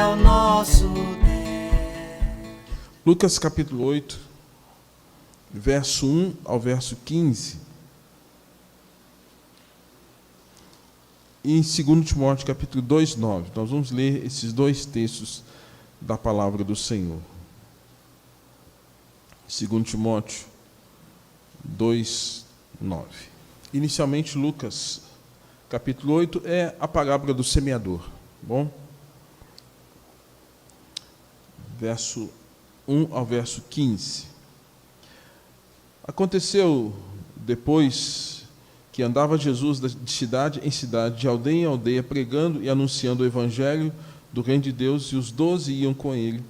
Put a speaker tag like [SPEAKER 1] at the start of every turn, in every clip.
[SPEAKER 1] é o nosso Deus.
[SPEAKER 2] Lucas capítulo 8, verso 1 ao verso 15. E em 2 Timóteo capítulo 2, 9. Nós vamos ler esses dois textos da palavra do Senhor. 2 Timóteo 2, 9. Inicialmente, Lucas capítulo 8 é a parábola do semeador. Bom? Verso 1 ao verso 15. Aconteceu depois que andava Jesus de cidade em cidade, de aldeia em aldeia, pregando e anunciando o evangelho do reino de Deus, e os 12 iam com ele.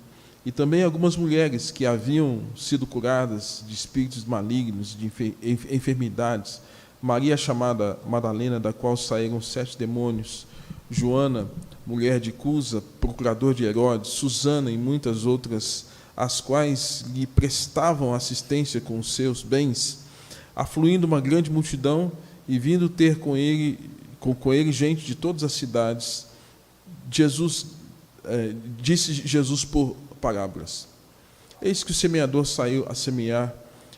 [SPEAKER 2] E também algumas mulheres que haviam sido curadas de espíritos malignos, de enfermidades. Maria, chamada Madalena, da qual saíram 7 demônios. Joana, mulher de Cusa, procurador de Herodes. Susana e muitas outras, as quais lhe prestavam assistência com os seus bens. Afluindo uma grande multidão e vindo ter com ele gente de todas as cidades, disse Jesus por parábolas. Eis que o semeador saiu a semear,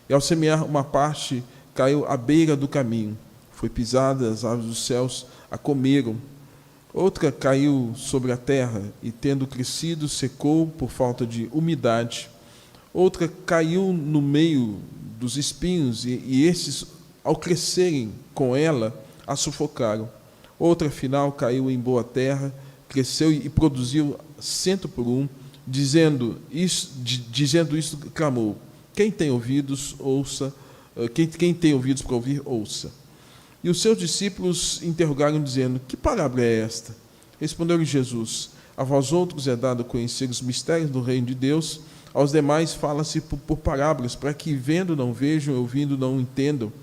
[SPEAKER 2] e ao semear uma parte caiu à beira do caminho, foi pisada, as aves dos céus a comeram. Outra caiu sobre a terra, e tendo crescido, secou por falta de umidade. Outra caiu no meio dos espinhos, e esses, ao crescerem com ela, a sufocaram. Outra, afinal, caiu em boa terra, cresceu e produziu 100 por 1. Dizendo isso, clamou: quem tem ouvidos, ouça. Quem tem ouvidos para ouvir, ouça. E os seus discípulos interrogaram, dizendo: que parábola é esta? Respondeu-lhe Jesus: a vós outros é dado conhecer os mistérios do reino de Deus, aos demais fala-se por parábolas, para que vendo não vejam, ouvindo não entendam.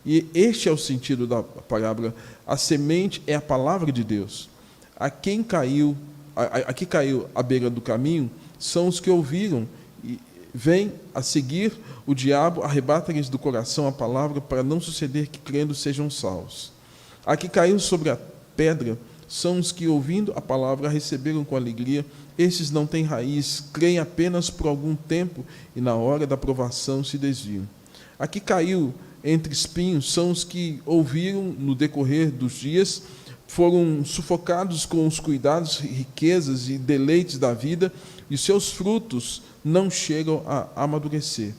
[SPEAKER 2] E este é o sentido da parábola: a semente é a palavra de Deus. Aqui caiu à beira do caminho são os que ouviram, e vem a seguir o diabo, arrebata-lhes do coração a palavra, para não suceder que, crendo, sejam salvos. Aqui caiu sobre a pedra são os que, ouvindo a palavra, a receberam com alegria. Esses não têm raiz, creem apenas por algum tempo, e na hora da provação se desviam. Aqui caiu entre espinhos são os que ouviram no decorrer dos dias, foram sufocados com os cuidados, riquezas e deleites da vida, e os seus frutos não chegam a amadurecer.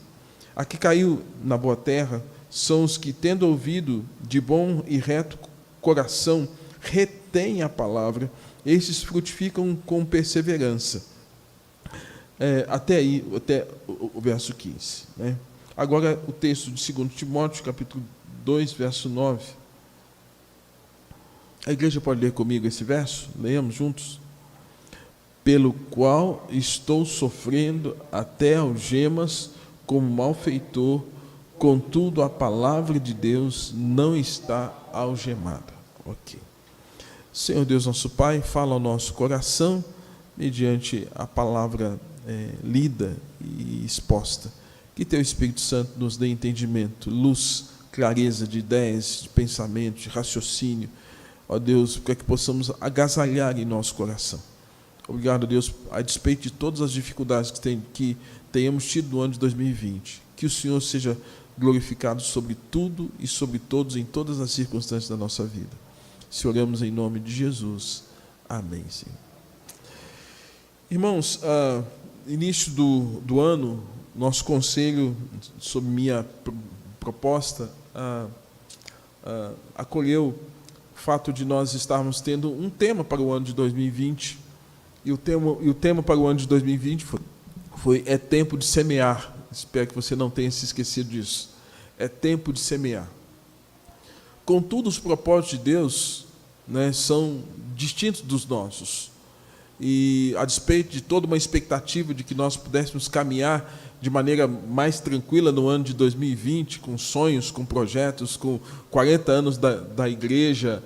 [SPEAKER 2] Aqui caiu na boa terra são os que, tendo ouvido de bom e reto coração, retêm a palavra. Estes frutificam com perseverança. Até o verso 15. Né? Agora, o texto de 2 Timóteo, capítulo 2, verso 9. A igreja pode ler comigo esse verso? Leiamos juntos. Pelo qual estou sofrendo até algemas como malfeitor, contudo a palavra de Deus não está algemada. Ok. Senhor Deus, nosso Pai, fala ao nosso coração mediante a palavra lida e exposta. Que Teu Espírito Santo nos dê entendimento, luz, clareza de ideias, de pensamento, de raciocínio. Ó Deus, para que possamos agasalhar em nosso coração. Obrigado, Deus, a despeito de todas as dificuldades que tenhamos tido no ano de 2020. Que o Senhor seja glorificado sobre tudo e sobre todos, em todas as circunstâncias da nossa vida. Se oramos em nome de Jesus. Amém, Senhor. Irmãos, início do ano, nosso conselho, sob minha proposta, acolheu o fato de nós estarmos tendo um tema para o ano de 2020, e o tema para o ano de 2020 é tempo de semear. Espero que você não tenha se esquecido disso. É tempo de semear. Contudo, os propósitos de Deus, né, são distintos dos nossos. E, a despeito de toda uma expectativa de que nós pudéssemos caminhar de maneira mais tranquila no ano de 2020, com sonhos, com projetos, com 40 anos da igreja,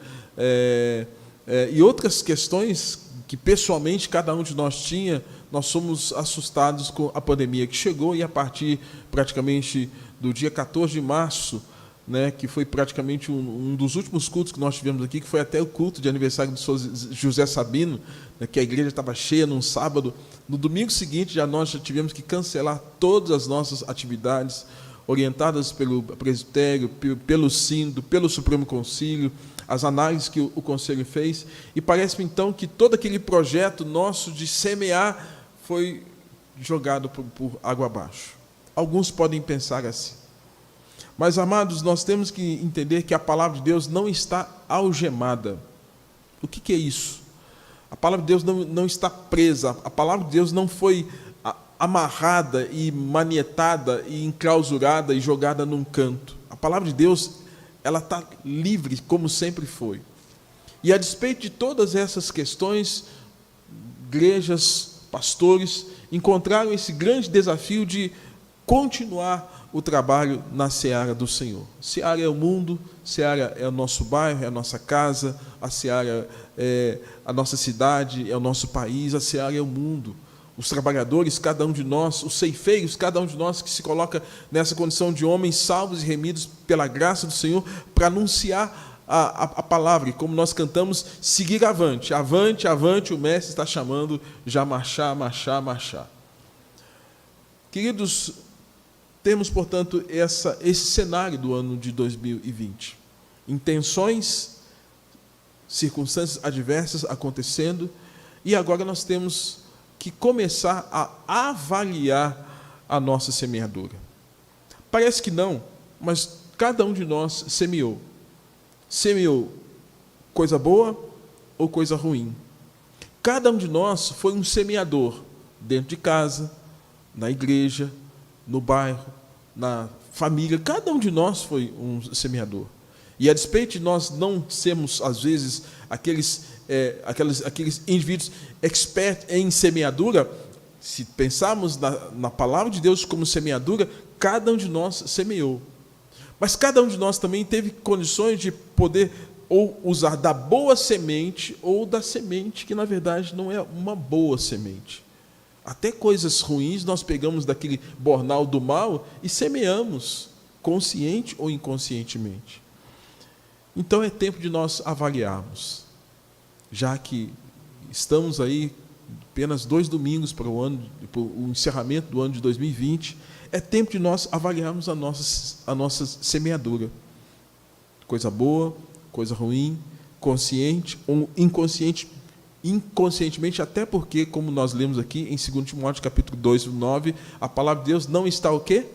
[SPEAKER 2] e outras questões que pessoalmente cada um de nós tinha, nós somos assustados com a pandemia que chegou, e a partir praticamente do dia 14 de março, né, que foi praticamente um dos últimos cultos que nós tivemos aqui, que foi até o culto de aniversário do José Sabino, né, que a igreja estava cheia num sábado. No domingo seguinte, nós já tivemos que cancelar todas as nossas atividades, orientadas pelo presbitério, pelo sínodo, pelo Supremo Concílio, as análises que o Conselho fez, e parece-me então que todo aquele projeto nosso de semear foi jogado por água abaixo. Alguns podem pensar assim. Mas, amados, nós temos que entender que a palavra de Deus não está algemada. O que é isso? A palavra de Deus não está presa, a palavra de Deus não foi amarrada e manietada e enclausurada e jogada num canto. A palavra de Deus, ela está livre, como sempre foi. E a despeito de todas essas questões, igrejas, pastores, encontraram esse grande desafio de continuar o trabalho na seara do Senhor. Seara é o mundo, seara é o nosso bairro, é a nossa casa, a seara é a nossa cidade, é o nosso país, a seara é o mundo. Os trabalhadores, cada um de nós, os ceifeiros, cada um de nós que se coloca nessa condição de homens salvos e remidos pela graça do Senhor para anunciar a palavra, e como nós cantamos, seguir avante, avante, avante, o mestre está chamando, já marchar, marchar, marchar. Queridos, temos, portanto, esse cenário do ano de 2020. Intenções, circunstâncias adversas acontecendo, e agora nós temos que começar a avaliar a nossa semeadura. Parece que não, mas cada um de nós semeou. Semeou coisa boa ou coisa ruim. Cada um de nós foi um semeador, dentro de casa, na igreja, no bairro, na família. Cada um de nós foi um semeador. E a despeito de nós não sermos, às vezes, aqueles indivíduos expertos em semeadura, se pensarmos na palavra de Deus como semeadura, cada um de nós semeou. Mas cada um de nós também teve condições de poder ou usar da boa semente ou da semente que, na verdade, não é uma boa semente. Até coisas ruins nós pegamos daquele bornal do mal e semeamos, consciente ou inconscientemente. Então é tempo de nós avaliarmos, já que estamos aí apenas 2 domingos para o encerramento do ano de 2020, é tempo de nós avaliarmos a nossa semeadura. Coisa boa, coisa ruim, consciente ou inconscientemente, até porque, como nós lemos aqui em 2 Timóteo, capítulo 2, 9, a palavra de Deus não está o quê?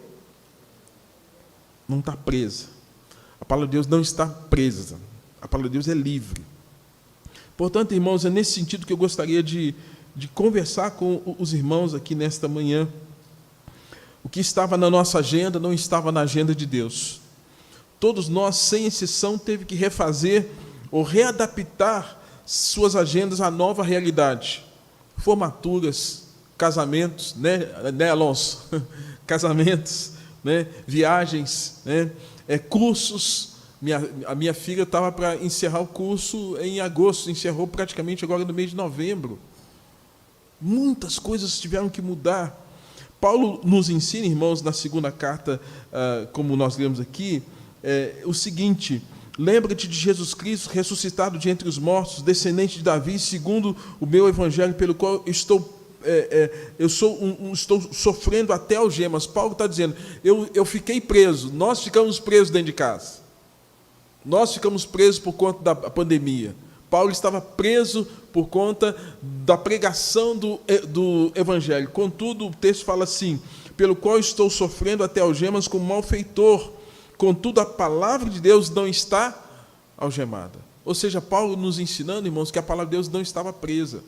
[SPEAKER 2] Não está presa. A palavra de Deus não está presa. A palavra de Deus é livre. Portanto, irmãos, é nesse sentido que eu gostaria de conversar com os irmãos aqui nesta manhã. O que estava na nossa agenda não estava na agenda de Deus. Todos nós, sem exceção, teve que refazer ou readaptar suas agendas à nova realidade. Formaturas, casamentos, né, Alonso? Casamentos, né, viagens, né, cursos. A minha filha estava para encerrar o curso em agosto, encerrou praticamente agora no mês de novembro. Muitas coisas tiveram que mudar. Paulo nos ensina, irmãos, na segunda carta, como nós lemos aqui, o seguinte: lembra-te de Jesus Cristo, ressuscitado de entre os mortos, descendente de Davi, segundo o meu evangelho, pelo qual estou sofrendo até algemas. Paulo está dizendo, eu fiquei preso, nós ficamos presos dentro de casa. Nós ficamos presos por conta da pandemia. Paulo estava preso por conta da pregação do evangelho. Contudo, o texto fala assim, pelo qual estou sofrendo até algemas como malfeitor. Contudo, a palavra de Deus não está algemada. Ou seja, Paulo nos ensinando, irmãos, que a palavra de Deus não estava presa.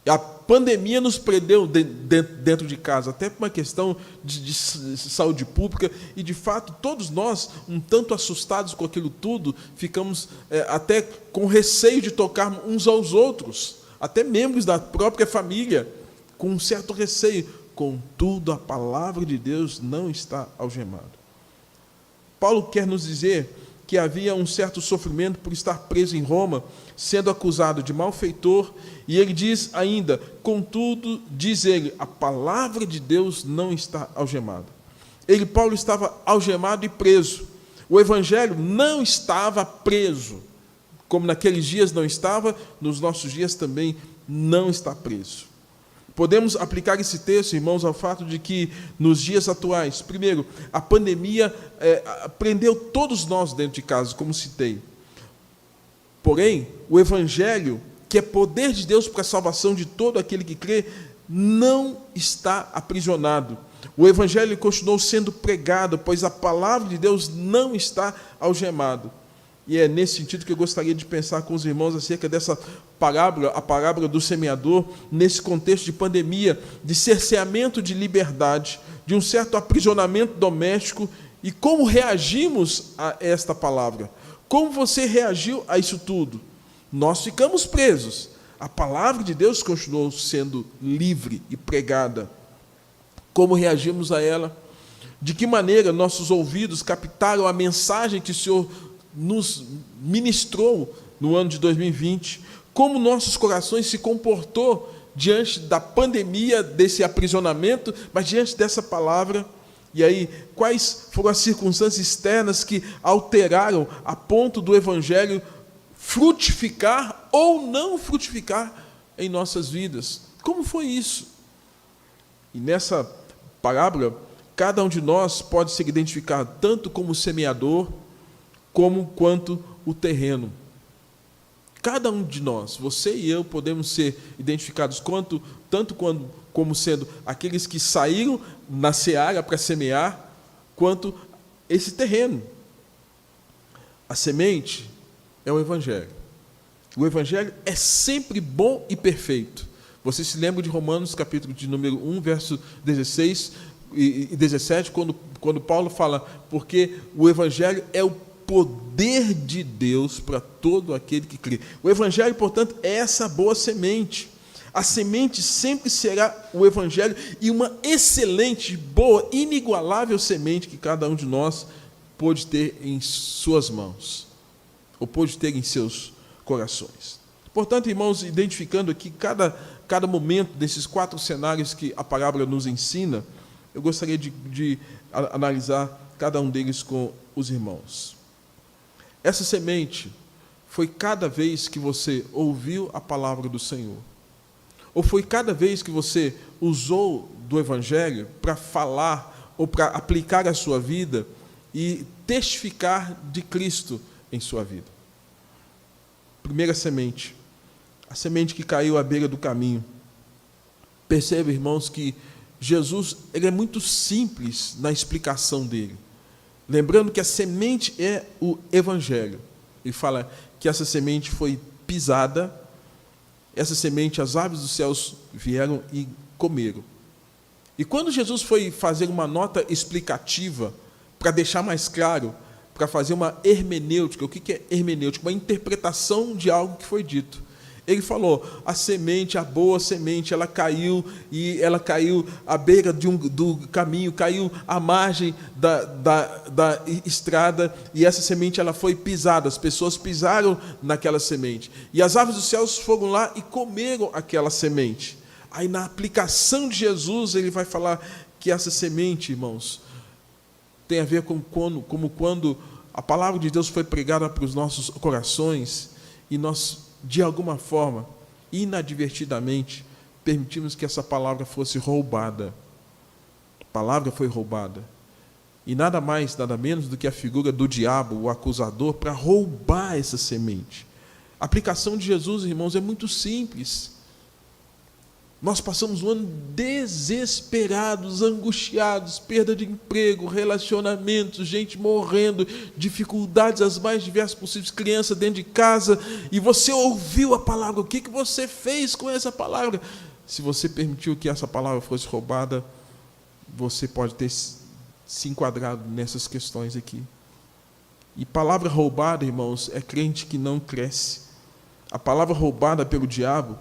[SPEAKER 2] A pandemia nos prendeu dentro de casa, até por uma questão de saúde pública, e, de fato, todos nós, um tanto assustados com aquilo tudo, ficamos até com receio de tocar uns aos outros, até membros da própria família, com um certo receio. Contudo, a palavra de Deus não está algemada. Paulo quer nos dizer que havia um certo sofrimento por estar preso em Roma, sendo acusado de malfeitor, e ele diz ainda, contudo, diz ele, a palavra de Deus não está algemada. Paulo estava algemado e preso, O evangelho não estava preso, como naqueles dias não estava, nos nossos dias também não está preso. Podemos aplicar esse texto, irmãos, ao fato de que nos dias atuais, primeiro, a pandemia prendeu todos nós dentro de casa, como citei. Porém, o evangelho, que é poder de Deus para a salvação de todo aquele que crê, não está aprisionado. O evangelho continuou sendo pregado, pois a palavra de Deus não está algemado. E é nesse sentido que eu gostaria de pensar com os irmãos acerca dessa parábola, a parábola do semeador, nesse contexto de pandemia, de cerceamento de liberdade, de um certo aprisionamento doméstico, e como reagimos a esta palavra. Como você reagiu a isso tudo? Nós ficamos presos. A palavra de Deus continuou sendo livre e pregada. Como reagimos a ela? De que maneira nossos ouvidos captaram a mensagem que o Senhor nos ministrou no ano de 2020? Como nossos corações se comportou diante da pandemia, desse aprisionamento, mas diante dessa palavra? E aí, quais foram as circunstâncias externas que alteraram a ponto do evangelho frutificar ou não frutificar em nossas vidas? Como foi isso? E nessa parábola, cada um de nós pode ser identificado tanto como semeador, quanto o terreno. Cada um de nós, você e eu, podemos ser identificados tanto como sendo aqueles que saíram na seara para semear, quanto esse terreno. A semente é o evangelho. O evangelho é sempre bom e perfeito. Você se lembra de Romanos, capítulo de número 1, verso 16 e 17, quando Paulo fala, porque o evangelho é o poder de Deus para todo aquele que crê. O evangelho, portanto, é essa boa semente. A semente sempre será o evangelho e uma excelente, boa, inigualável semente que cada um de nós pôde ter em suas mãos, ou pôde ter em seus corações. Portanto, irmãos, identificando aqui cada momento desses 4 cenários que a parábola nos ensina, eu gostaria de analisar cada um deles com os irmãos. Essa semente foi cada vez que você ouviu a palavra do Senhor? Ou foi cada vez que você usou do evangelho para falar ou para aplicar a sua vida e testificar de Cristo em sua vida? Primeira semente, a semente que caiu à beira do caminho. Perceba, irmãos, que Jesus ele é muito simples na explicação dele. Lembrando que a semente é o evangelho. Ele fala que essa semente foi pisada, essa semente as aves dos céus vieram e comeram. E quando Jesus foi fazer uma nota explicativa, para deixar mais claro, para fazer uma hermenêutica, o que é hermenêutica? Uma interpretação de algo que foi dito. Ele falou, a semente, a boa semente, ela caiu à beira do caminho, caiu à margem da estrada, e essa semente ela foi pisada, as pessoas pisaram naquela semente. E as aves dos céus foram lá e comeram aquela semente. Aí na aplicação de Jesus, ele vai falar que essa semente, irmãos, tem a ver com quando a palavra de Deus foi pregada para os nossos corações, e nós, de alguma forma, inadvertidamente, permitimos que essa palavra fosse roubada. A palavra foi roubada. E nada mais, nada menos do que a figura do diabo, o acusador, para roubar essa semente. A aplicação de Jesus, irmãos, é muito simples. Nós passamos um ano desesperados, angustiados, perda de emprego, relacionamentos, gente morrendo, dificuldades as mais diversas possíveis, criança dentro de casa, e você ouviu a palavra. O que você fez com essa palavra? Se você permitiu que essa palavra fosse roubada, você pode ter se enquadrado nessas questões aqui. E palavra roubada, irmãos, é crente que não cresce. A palavra roubada pelo diabo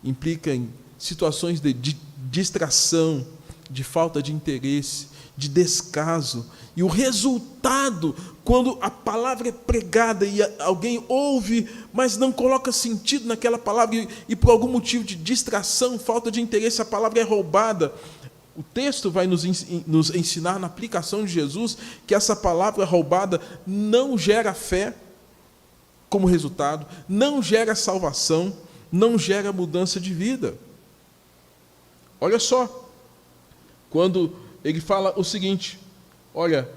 [SPEAKER 2] implica em situações de distração, de falta de interesse, de descaso. E o resultado, quando a palavra é pregada e alguém ouve, mas não coloca sentido naquela palavra, e por algum motivo de distração, falta de interesse, a palavra é roubada, O texto vai nos ensinar, na aplicação de Jesus, que essa palavra roubada não gera fé como resultado, não gera salvação, não gera mudança de vida. Olha só, quando ele fala o seguinte, olha,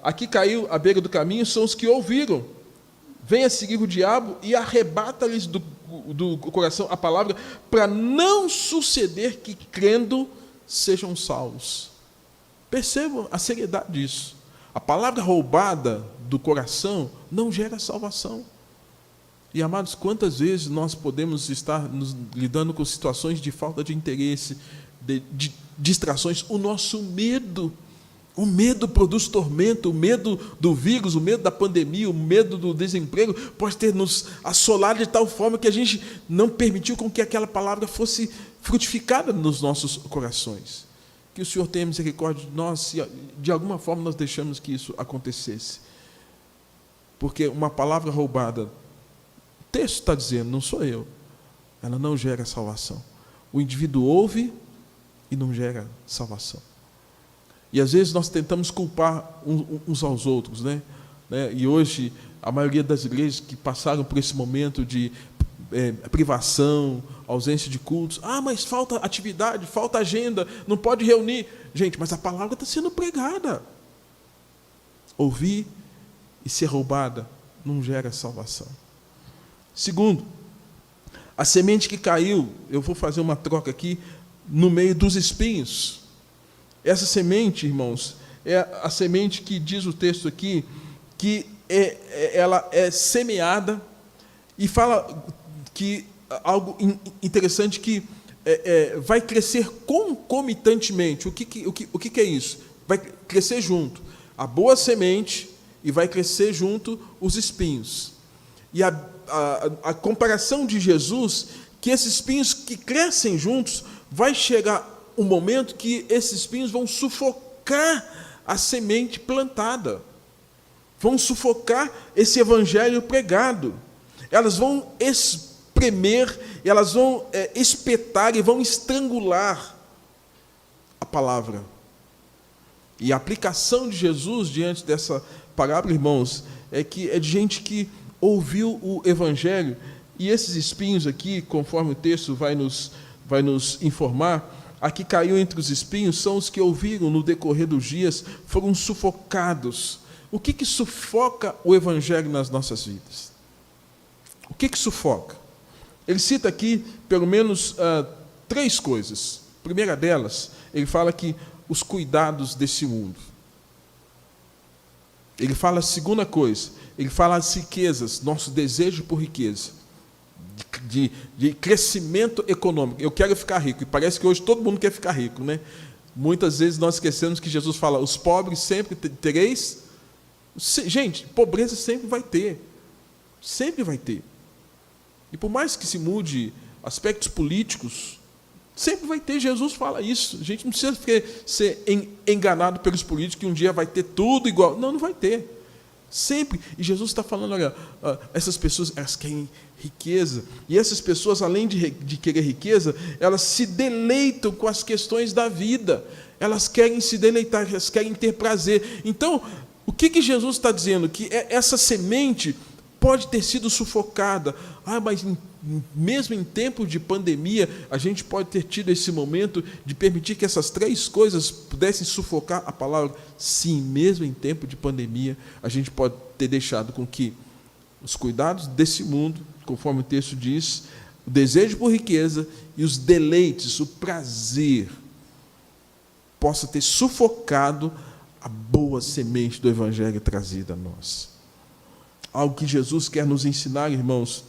[SPEAKER 2] aqui caiu à beira do caminho são os que ouviram, venha seguir o diabo e arrebata-lhes do coração a palavra, para não suceder que, crendo, sejam salvos. Percebam a seriedade disso. A palavra roubada do coração não gera salvação. E, amados, quantas vezes nós podemos estar lidando com situações de falta de interesse, de distrações, o nosso medo. O medo produz tormento, o medo do vírus, o medo da pandemia, o medo do desemprego pode ter nos assolado de tal forma que a gente não permitiu com que aquela palavra fosse frutificada nos nossos corações. Que o Senhor tenha misericórdia de nós, se de alguma forma nós deixamos que isso acontecesse. Porque uma palavra roubada, o texto está dizendo, não sou eu, ela não gera salvação. O indivíduo ouve e não gera salvação. E às vezes nós tentamos culpar uns aos outros, né? E hoje a maioria das igrejas que passaram por esse momento de privação, ausência de cultos, mas falta atividade, falta agenda, não pode reunir. Gente, mas a palavra está sendo pregada. Ouvir e ser roubada não gera salvação. Segundo, a semente que caiu, eu vou fazer uma troca aqui, no meio dos espinhos. Essa semente, irmãos, é a semente que diz o texto aqui, que ela é semeada, e fala que algo interessante, que vai crescer concomitantemente. O que é isso? Vai crescer junto a boa semente e vai crescer junto os espinhos. E a comparação de Jesus, que esses espinhos que crescem juntos, vai chegar um momento que esses espinhos vão sufocar a semente plantada, vão sufocar esse evangelho pregado, elas vão espremer, elas vão espetar e vão estrangular a palavra. E a aplicação de Jesus diante dessa parábola, irmãos, é de gente que ouviu o evangelho, e esses espinhos aqui, conforme o texto vai nos informar, aqui caiu entre os espinhos, são os que ouviram no decorrer dos dias, foram sufocados. O que sufoca o evangelho nas nossas vidas? O que sufoca? Ele cita aqui, pelo menos, 3 coisas. A primeira delas, ele fala que os cuidados desse mundo. Ele fala a segunda coisa, ele fala as riquezas, nosso desejo por riqueza. De crescimento econômico. Eu quero ficar rico. E parece que hoje todo mundo quer ficar rico, né? Muitas vezes nós esquecemos que Jesus fala, os pobres sempre tereis. Gente, pobreza sempre vai ter. Sempre vai ter. E por mais que se mude aspectos políticos, sempre vai ter. Jesus fala isso. A gente não precisa ser enganado pelos políticos que um dia vai ter tudo igual. Não vai ter. Sempre. E Jesus está falando, olha, essas pessoas, elas querem riqueza. E essas pessoas, além de querer riqueza, elas se deleitam com as questões da vida. Elas querem se deleitar, elas querem ter prazer. Então, o que Jesus está dizendo? Que essa semente pode ter sido sufocada. Mas mesmo em tempo de pandemia, a gente pode ter tido esse momento de permitir que essas 3 coisas pudessem sufocar a palavra. Sim, mesmo em tempo de pandemia, a gente pode ter deixado com que os cuidados desse mundo, conforme o texto diz, o desejo por riqueza e os deleites, o prazer, possa ter sufocado a boa semente do evangelho trazida a nós. Algo que Jesus quer nos ensinar, irmãos,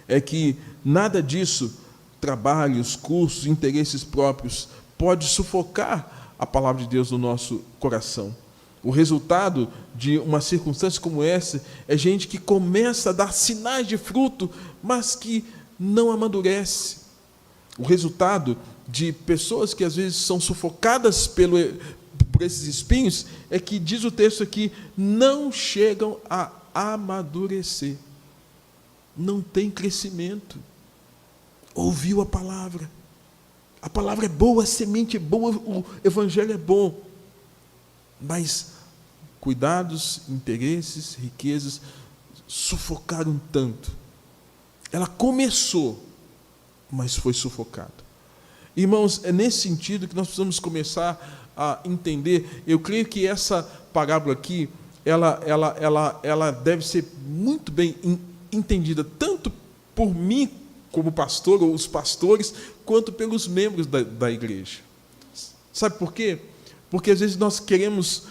[SPEAKER 2] é que nada disso, trabalhos, cursos, interesses próprios, pode sufocar a palavra de Deus no nosso coração. O resultado de uma circunstância como essa é gente que começa a dar sinais de fruto, mas que não amadurece. O resultado de pessoas que às vezes são sufocadas por esses espinhos é que, diz o texto aqui, não chegam a amadurecer. Não tem crescimento. Ouviu a palavra, A palavra é boa, a semente é boa, o evangelho é bom. Mas cuidados, interesses, riquezas sufocaram tanto. Ela começou, mas foi sufocada. Irmãos, é nesse sentido que nós precisamos começar a entender. Eu creio que essa parábola aqui, ela deve ser muito bem entendida, tanto por mim como pastor, ou os pastores, quanto pelos membros da igreja. Sabe por quê? Porque às vezes nós queremos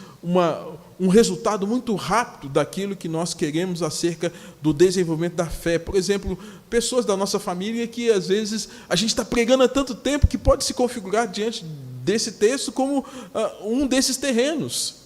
[SPEAKER 2] um resultado muito rápido daquilo que nós queremos acerca do desenvolvimento da fé. Por exemplo, pessoas da nossa família que às vezes a gente está pregando há tanto tempo que pode se configurar diante desse texto como um desses terrenos.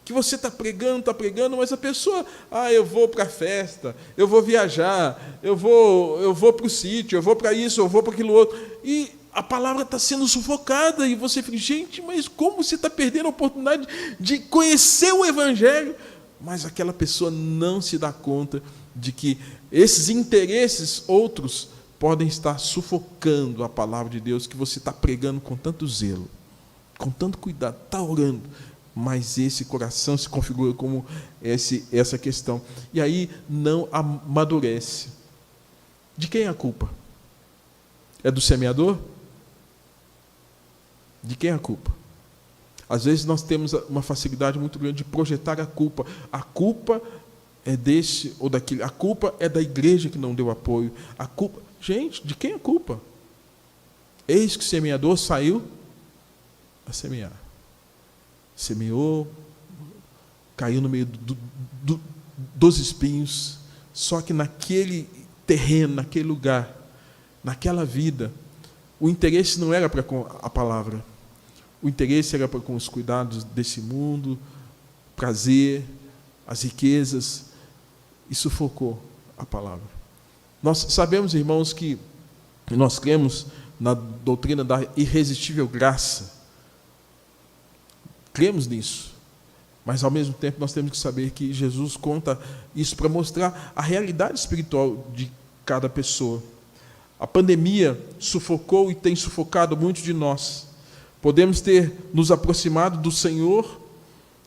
[SPEAKER 2] Que você está pregando, mas a pessoa, eu vou para a festa, eu vou viajar, eu vou para o sítio, eu vou para isso, eu vou para aquilo outro. E a palavra está sendo sufocada, e você fica, gente, mas como você está perdendo a oportunidade de conhecer o Evangelho? Mas aquela pessoa não se dá conta de que esses interesses outros podem estar sufocando a palavra de Deus, que você está pregando com tanto zelo, com tanto cuidado, está orando, mas esse coração se configura como essa questão. E aí não amadurece. De quem é a culpa? É do semeador? De quem é a culpa? Às vezes nós temos uma facilidade muito grande de projetar a culpa. A culpa é desse ou daquele. A culpa é da igreja que não deu apoio. A culpa... Gente, de quem é a culpa? Eis que o semeador saiu a semear. Semeou, caiu no meio dos espinhos. Só que naquele terreno, naquele lugar, naquela vida, o interesse não era para com a palavra. O interesse era para com os cuidados desse mundo, prazer, as riquezas, e sufocou a palavra. Nós sabemos, irmãos, que nós cremos na doutrina da irresistível graça. Cremos nisso. Mas, ao mesmo tempo, nós temos que saber que Jesus conta isso para mostrar a realidade espiritual de cada pessoa. A pandemia sufocou e tem sufocado muitos de nós. Podemos ter nos aproximado do Senhor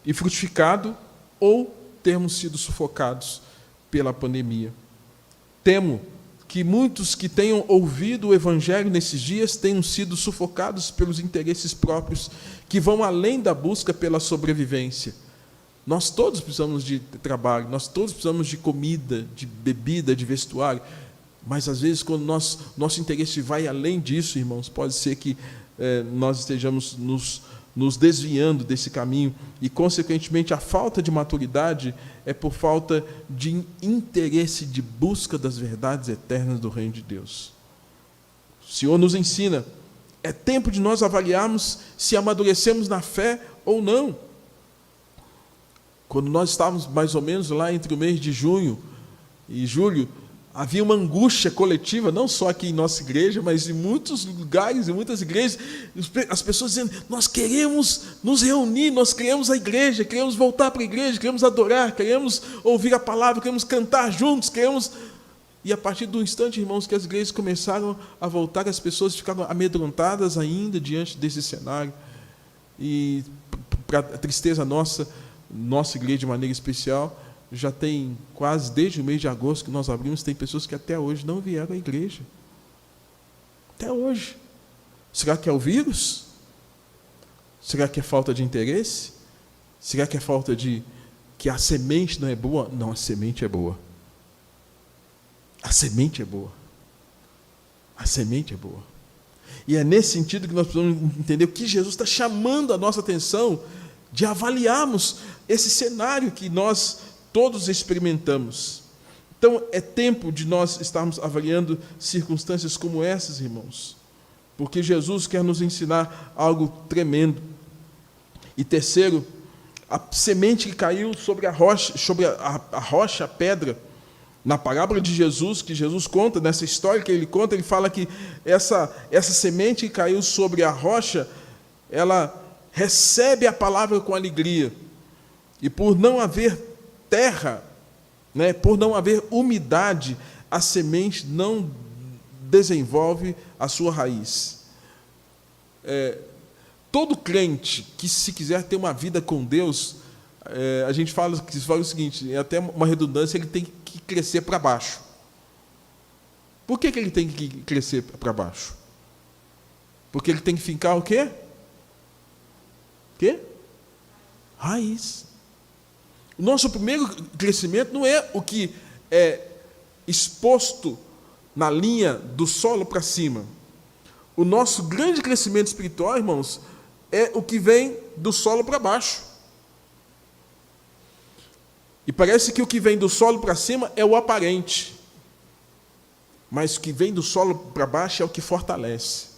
[SPEAKER 2] e frutificado, ou termos sido sufocados pela pandemia. Temo que muitos que tenham ouvido o Evangelho nesses dias tenham sido sufocados pelos interesses próprios, que vão além da busca pela sobrevivência. Nós todos precisamos de trabalho, nós todos precisamos de comida, de bebida, de vestuário, mas às vezes quando nosso interesse vai além disso, irmãos, pode ser que nós estejamos nos desviando desse caminho, e consequentemente a falta de maturidade é por falta de interesse de busca das verdades eternas do reino de Deus. O Senhor nos ensina, é tempo de nós avaliarmos se amadurecemos na fé ou não. Quando nós estávamos mais ou menos lá entre o mês de junho e julho, havia uma angústia coletiva, não só aqui em nossa igreja, mas em muitos lugares, em muitas igrejas, as pessoas dizendo, nós queremos nos reunir, nós queremos a igreja, queremos voltar para a igreja, queremos adorar, queremos ouvir a palavra, queremos cantar juntos, queremos... E a partir do instante, irmãos, que as igrejas começaram a voltar, as pessoas ficaram amedrontadas ainda diante desse cenário. E, para a tristeza nossa igreja de maneira especial, já tem quase desde o mês de agosto que nós abrimos, tem pessoas que até hoje não vieram à igreja. Até hoje. Será que é o vírus? Será que é falta de interesse? Será que é falta de... que a semente não é boa? Não, a semente é boa. A semente é boa. A semente é boa. E é nesse sentido que nós precisamos entender que Jesus está chamando a nossa atenção de avaliarmos esse cenário que nós todos experimentamos. Então, é tempo de nós estarmos avaliando circunstâncias como essas, irmãos, porque Jesus quer nos ensinar algo tremendo. E terceiro, a semente que caiu sobre a rocha, a pedra, na parábola de Jesus, que Jesus conta, nessa história que ele conta, ele fala que essa semente que caiu sobre a rocha, ela recebe a palavra com alegria, e por não haver terra, por não haver umidade, a semente não desenvolve a sua raiz. todo crente que, se quiser ter uma vida com Deus, a gente fala o seguinte, é até uma redundância, ele tem que crescer para baixo. Por que ele tem que crescer para baixo? Porque ele tem que fincar o quê? Quê? Raiz. O nosso primeiro crescimento não é o que é exposto na linha do solo para cima. O nosso grande crescimento espiritual, irmãos, é o que vem do solo para baixo. E parece que o que vem do solo para cima é o aparente. Mas o que vem do solo para baixo é o que fortalece.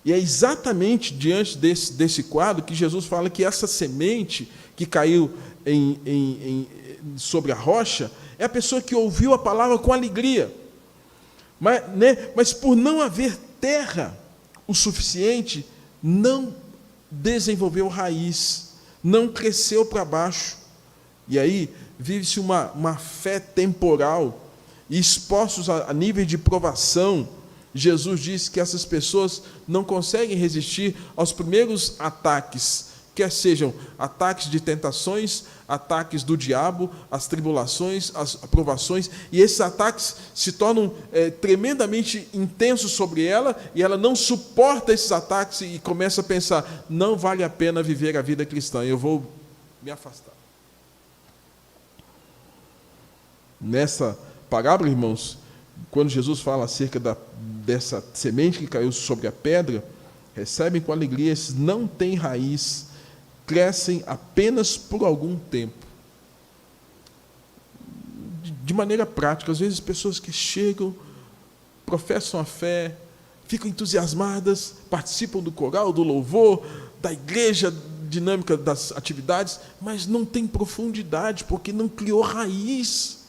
[SPEAKER 2] E é exatamente diante desse quadro que Jesus fala que essa semente que caiu sobre a rocha é a pessoa que ouviu a palavra com alegria. Mas por não haver terra o suficiente, não desenvolveu raiz, não cresceu para baixo. E aí vive-se uma fé temporal, e expostos a nível de provação. Jesus disse que essas pessoas não conseguem resistir aos primeiros ataques, quer sejam ataques de tentações, ataques do diabo, as tribulações, as provações, e esses ataques se tornam tremendamente intensos sobre ela, e ela não suporta esses ataques e começa a pensar, não vale a pena viver a vida cristã, eu vou me afastar. Nessa parábola, irmãos, quando Jesus fala acerca dessa semente que caiu sobre a pedra, recebem com alegria, esses não têm raiz, crescem apenas por algum tempo. De maneira prática, às vezes pessoas que chegam, professam a fé, ficam entusiasmadas, participam do coral, do louvor, da igreja, dinâmica das atividades, mas não tem profundidade, porque não criou raiz.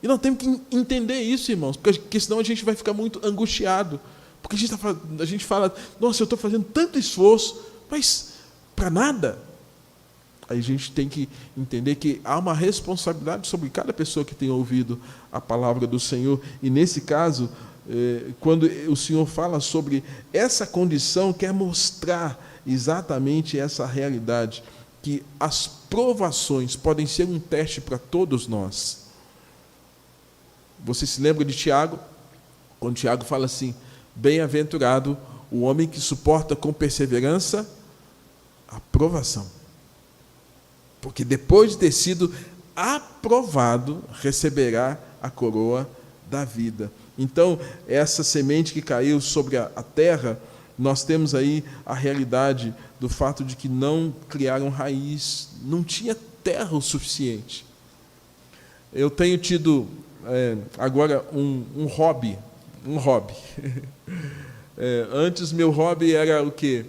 [SPEAKER 2] E nós temos que entender isso, irmãos, porque senão a gente vai ficar muito angustiado. Porque a gente fala, nossa, eu estou fazendo tanto esforço, mas para nada. Aí a gente tem que entender que há uma responsabilidade sobre cada pessoa que tem ouvido a palavra do Senhor. E nesse caso, quando o Senhor fala sobre essa condição, quer mostrar exatamente essa realidade, que as provações podem ser um teste para todos nós. Você se lembra de Tiago? Quando Tiago fala assim, bem-aventurado o homem que suporta com perseverança a provação. Porque depois de ter sido aprovado, receberá a coroa da vida. Então, essa semente que caiu sobre a terra, nós temos aí a realidade do fato de que não criaram raiz, não tinha terra o suficiente. Eu tenho tido agora um hobby. Antes meu hobby era o quê?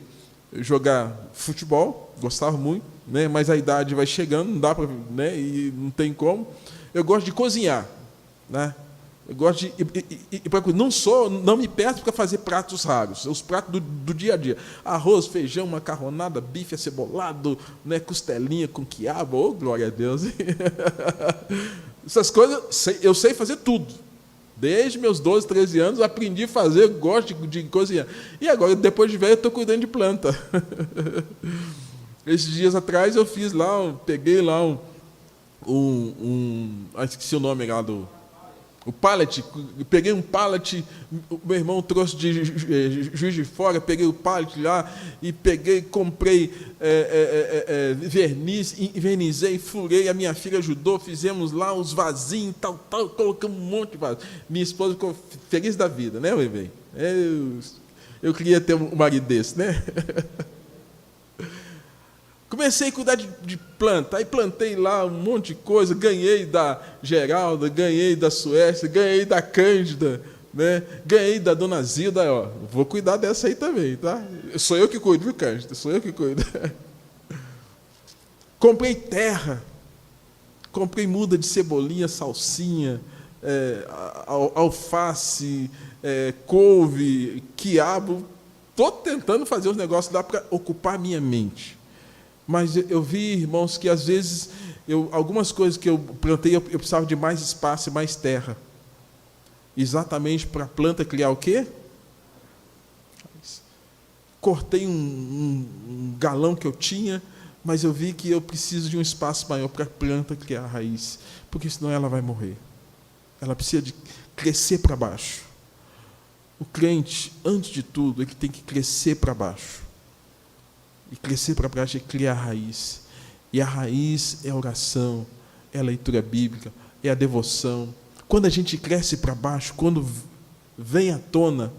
[SPEAKER 2] Jogar futebol, gostava muito, né? Mas a idade vai chegando, não dá para, né? E não tem como. Eu gosto de cozinhar, né? Eu gosto de não me peço para fazer pratos raros, os pratos do dia a dia, arroz, feijão, macarronada, bife acebolado, né? Costelinha com quiabo, oh, glória a Deus. Essas coisas eu sei fazer tudo. Desde meus 12, 13 anos, aprendi a fazer, gosto de cozinhar. E agora, depois de velho, eu estou cuidando de planta. Esses dias atrás eu fiz lá, peguei lá esqueci o nome lá o pallet, peguei um pallet, o meu irmão trouxe de Juiz de Fora, peguei o pallet lá e comprei verniz, invernizei, furei, a minha filha ajudou, fizemos lá os vasinhos, tal, colocamos um monte de vaso. Minha esposa ficou feliz da vida, né, bebê? Eu queria ter um marido desse, né? Comecei a cuidar de planta, aí plantei lá um monte de coisa, ganhei da Geralda, ganhei da Suécia, ganhei da Cândida, né? Ganhei da Dona Zilda, ó, vou cuidar dessa aí também, tá? Sou eu que cuido, viu, Cândida? Sou eu que cuido. Comprei terra, comprei muda de cebolinha, salsinha, alface, couve, quiabo. Estou tentando fazer os negócios lá para ocupar a minha mente. Mas eu vi, irmãos, que às vezes, algumas coisas que eu plantei, eu precisava de mais espaço e mais terra. Exatamente para a planta criar o quê? cortei um galão que eu tinha, mas eu vi que eu preciso de um espaço maior para a planta criar a raiz, porque senão ela vai morrer. Ela precisa de crescer para baixo. O crente, antes de tudo, é que tem que crescer para baixo. E crescer para baixo é criar a raiz. E a raiz é a oração, é a leitura bíblica, é a devoção. Quando a gente cresce para baixo, quando vem à tona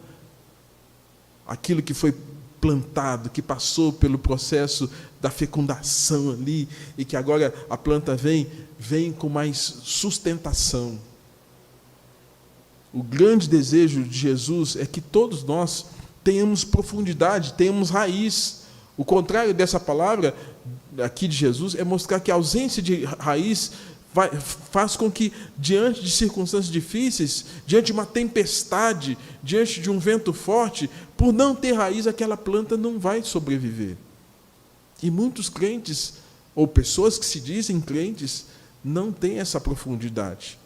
[SPEAKER 2] aquilo que foi plantado, que passou pelo processo da fecundação ali, e que agora a planta vem com mais sustentação. O grande desejo de Jesus é que todos nós tenhamos profundidade, tenhamos raiz. O contrário dessa palavra aqui de Jesus é mostrar que a ausência de raiz faz com que, diante de circunstâncias difíceis, diante de uma tempestade, diante de um vento forte, por não ter raiz, aquela planta não vai sobreviver. E muitos crentes, ou pessoas que se dizem crentes, não têm essa profundidade.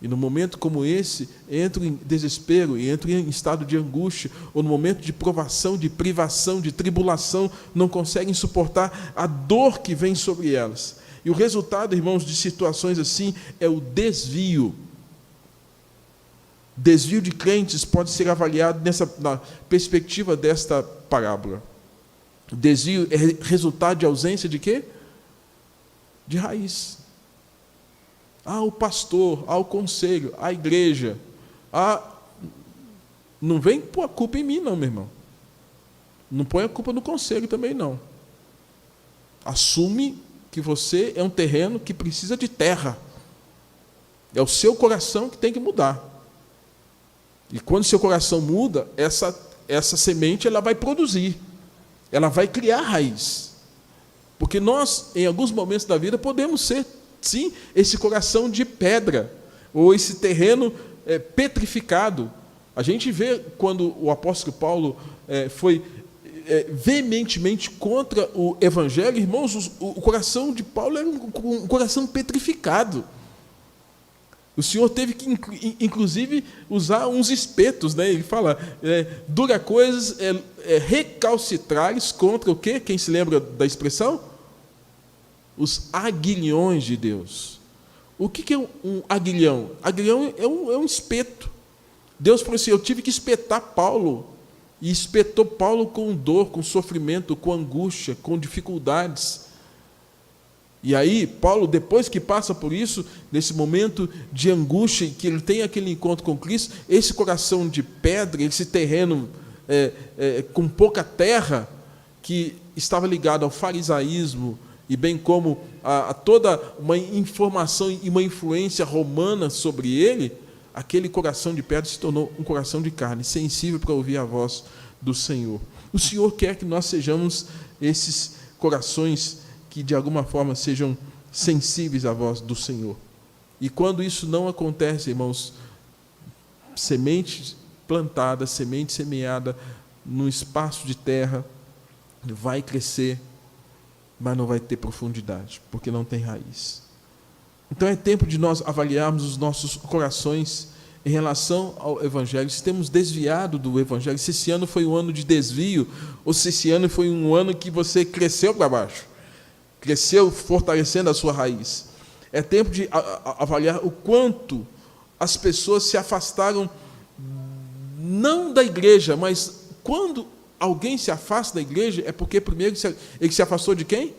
[SPEAKER 2] E no momento como esse, entram em desespero, e entram em estado de angústia, ou no momento de provação, de privação, de tribulação, não conseguem suportar a dor que vem sobre elas. E o resultado, irmãos, de situações assim é o desvio. Desvio de crentes pode ser avaliado na perspectiva desta parábola. O desvio é resultado de ausência de quê? De raiz. O pastor, o conselho, a igreja. Não vem pôr a culpa em mim, não, meu irmão. Não põe a culpa no conselho também, não. Assume que você é um terreno que precisa de terra. É o seu coração que tem que mudar. E quando o seu coração muda, essa semente ela vai produzir. Ela vai criar raiz. Porque nós, em alguns momentos da vida, podemos ser, sim, esse coração de pedra, ou esse terreno petrificado. A gente vê quando o apóstolo Paulo foi veementemente contra o evangelho, irmãos, o coração de Paulo era um coração petrificado. O Senhor teve que, inclusive, usar uns espetos, né? Ele fala, dura coisas recalcitrares contra o quê? Quem se lembra da expressão? Os aguilhões de Deus. O que é um aguilhão? Aguilhão é um espeto. Deus falou assim, eu tive que espetar Paulo. E espetou Paulo com dor, com sofrimento, com angústia, com dificuldades. E aí, Paulo, depois que passa por isso, nesse momento de angústia, que ele tem aquele encontro com Cristo, esse coração de pedra, esse terreno com pouca terra, que estava ligado ao farisaísmo, e bem como a toda uma informação e uma influência romana sobre ele, aquele coração de pedra se tornou um coração de carne, sensível para ouvir a voz do Senhor. O Senhor quer que nós sejamos esses corações que, de alguma forma, sejam sensíveis à voz do Senhor. E quando isso não acontece, irmãos, semente plantada, semente semeada num espaço de terra, vai crescer, mas não vai ter profundidade, porque não tem raiz. Então é tempo de nós avaliarmos os nossos corações em relação ao Evangelho, se temos desviado do Evangelho, se esse ano foi um ano de desvio, ou se esse ano foi um ano que você cresceu para baixo, cresceu fortalecendo a sua raiz. É tempo de avaliar o quanto as pessoas se afastaram, não da igreja, mas quando alguém se afasta da igreja, é porque primeiro ele se afastou de quem?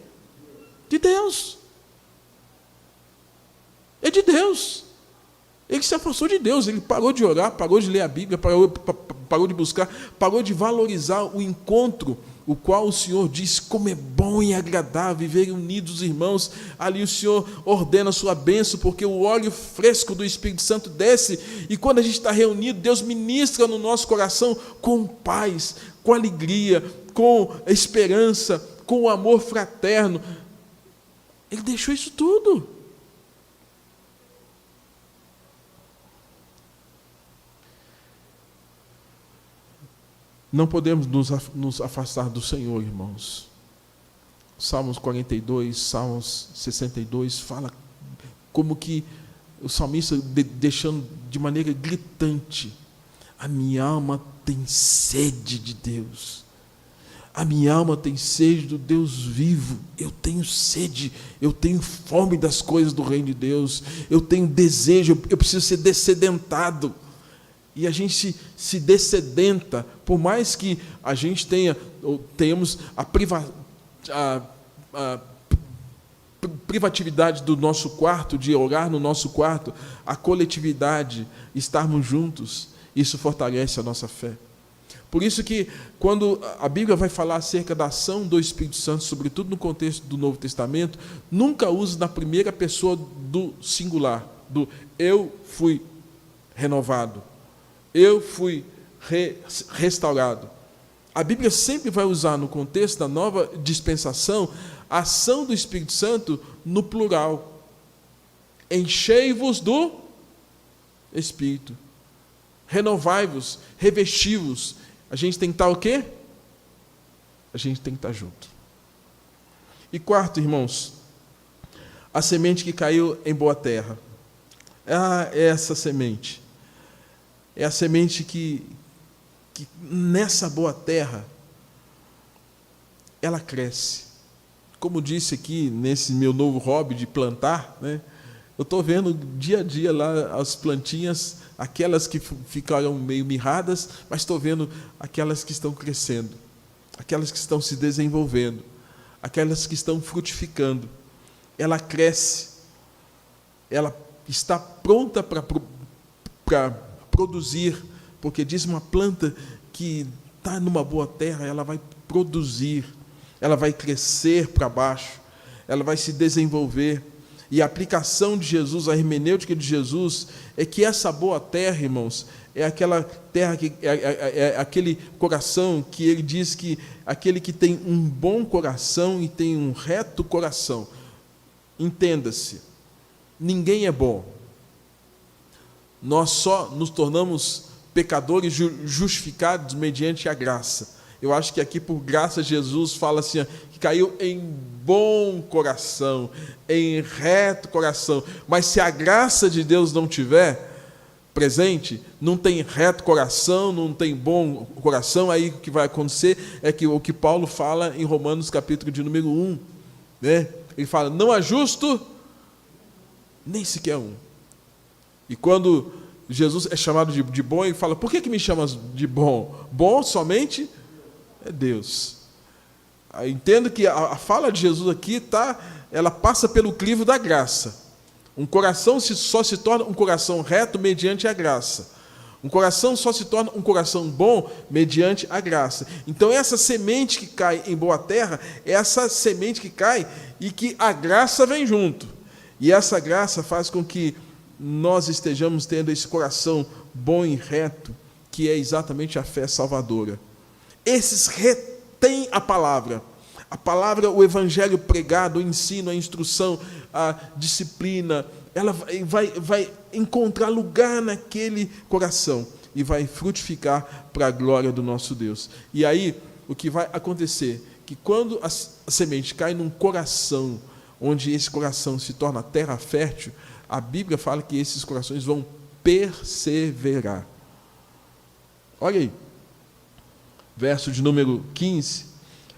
[SPEAKER 2] De Deus. É de Deus. Ele se afastou de Deus, ele parou de orar, parou de ler a Bíblia, parou de buscar, parou de valorizar o encontro, o qual o Senhor diz como é bom e agradável viverem unidos os irmãos. Ali o Senhor ordena a sua bênção, porque o óleo fresco do Espírito Santo desce, e quando a gente está reunido, Deus ministra no nosso coração com paz, com alegria, com esperança, com o amor fraterno. Ele deixou isso tudo. Não podemos nos afastar do Senhor, irmãos. Salmos 42, Salmos 62, fala como que o salmista deixando de maneira gritante, a minha alma tem sede de Deus. A minha alma tem sede do Deus vivo. Eu tenho sede, eu tenho fome das coisas do reino de Deus. Eu tenho desejo, eu preciso ser dessedentado. E a gente se dessedenta, por mais que a gente tenhamos a privatividade do nosso quarto, de orar no nosso quarto, a coletividade, estarmos juntos, isso fortalece a nossa fé. Por isso que, quando a Bíblia vai falar acerca da ação do Espírito Santo, sobretudo no contexto do Novo Testamento, nunca usa na primeira pessoa do singular, do eu fui renovado, eu fui restaurado. A Bíblia sempre vai usar, no contexto da nova dispensação, a ação do Espírito Santo no plural. Enchei-vos do Espírito. Renovai-vos, revesti-vos. A gente tem que estar o quê? A gente tem que estar junto. E quarto, irmãos, a semente que caiu em boa terra. É essa semente. É a semente que nessa boa terra, ela cresce. Como disse aqui, nesse meu novo hobby de plantar, né? Eu estou vendo dia a dia lá as plantinhas, aquelas que ficaram meio mirradas, mas estou vendo aquelas que estão crescendo, aquelas que estão se desenvolvendo, aquelas que estão frutificando. Ela cresce, ela está pronta para produzir, porque diz uma planta que está numa boa terra, ela vai produzir, ela vai crescer para baixo, ela vai se desenvolver. E a aplicação de Jesus, a hermenêutica de Jesus, é que essa boa terra, irmãos, é aquela terra que é aquele coração que ele diz que aquele que tem um bom coração e tem um reto coração. Entenda-se, ninguém é bom. Nós só nos tornamos pecadores justificados mediante a graça. Eu acho que aqui, por graça, Jesus fala assim, que caiu em bom coração, em reto coração. Mas se a graça de Deus não tiver presente, não tem reto coração, não tem bom coração, aí o que vai acontecer é que o que Paulo fala em Romanos, capítulo de número 1, né? Ele fala, não há justo, nem sequer um. E quando Jesus é chamado de bom, ele fala, por que me chamas de bom? Bom somente é Deus. Eu entendo que a fala de Jesus aqui ela passa pelo crivo da graça. Um coração só se torna um coração reto mediante a graça. Um coração só se torna um coração bom mediante a graça. Então, essa semente que cai em boa terra, é essa semente que cai e que a graça vem junto. E essa graça faz com que nós estejamos tendo esse coração bom e reto, que é exatamente a fé salvadora. Esses retêm a palavra, o evangelho pregado, o ensino, a instrução, a disciplina, ela vai encontrar lugar naquele coração e vai frutificar para a glória do nosso Deus. E aí, o que vai acontecer? Que quando a semente cai num coração, onde esse coração se torna terra fértil, a Bíblia fala que esses corações vão perseverar. Olha aí. Verso de número 15,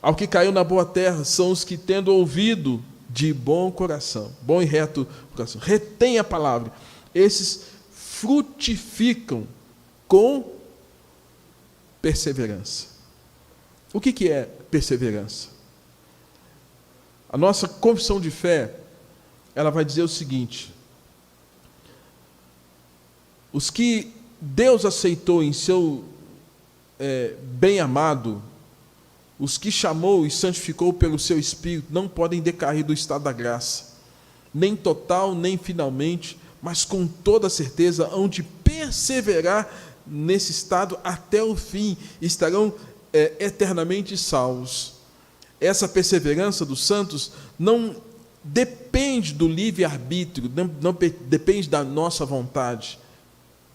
[SPEAKER 2] ao que caiu na boa terra são os que, tendo ouvido de bom coração, bom e reto coração, retém a palavra, esses frutificam com perseverança. O que é perseverança? A nossa confissão de fé, ela vai dizer o seguinte, os que Deus aceitou em seu bem-amado, os que chamou e santificou pelo seu Espírito, não podem decair do estado da graça, nem total, nem finalmente, mas com toda certeza hão de perseverar nesse estado até o fim, estarão eternamente salvos. Essa perseverança dos santos não depende do livre-arbítrio, não depende da nossa vontade,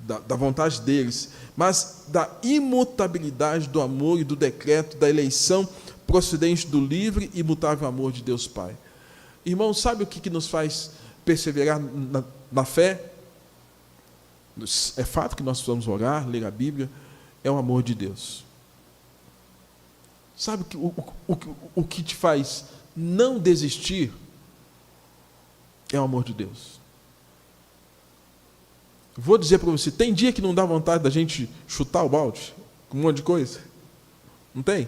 [SPEAKER 2] da vontade deles, mas da imutabilidade do amor e do decreto da eleição procedente do livre e imutável amor de Deus Pai. Irmão, sabe o que nos faz perseverar na fé? É fato que nós precisamos orar, ler a Bíblia, é o amor de Deus. Sabe o que te faz não desistir? É o amor de Deus. Vou dizer para você, tem dia que não dá vontade da gente chutar o balde com um monte de coisa? Não tem?